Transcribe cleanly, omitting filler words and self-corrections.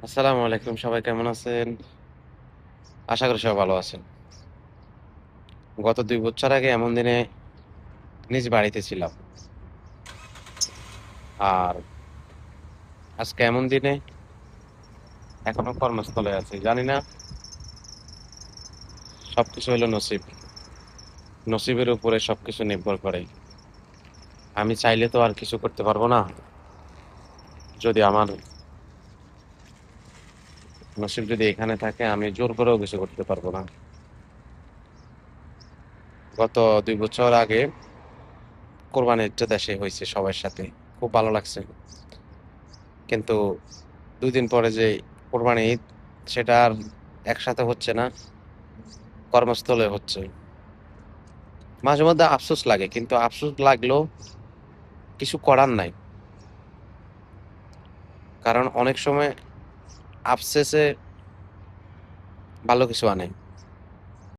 আসসালামু আলাইকুম। সবাই কেমন আছেন? আশা করি সবাই ভালো আছেন। গত ২ বছর আগে এমন দিনে নিজ বাড়িতে ছিলাম। আর আজকে এমন দিনে এখনো কর্মস্থলে আছি। জানি না সবকিছু হইল নসিব। নসিবের উপরে সবকিছু নির্ভর করে। আমি চাইলে তো আর কিছু করতে পারব না। যদি আমার নসিব যদি এখানে থাকে আমি জোর করেও কিছু করতে পারব না। গত ২ বছর আগে কোরবানির ঈদটা দেশে হইছে সবার সাথে। খুব ভালো লাগছে। কিন্তু ২ দিন পরে যে কোরবানির ঈদ সেটা আর একসাথে হচ্ছে না, কর্মস্থলে হচ্ছে। মাঝে মধ্যে আফসোস লাগে। কিন্তু আফসোস লাগলেও কিছু করার নাই। কারণ অনেক সময় আফসেসে ভালো কিছু আনে।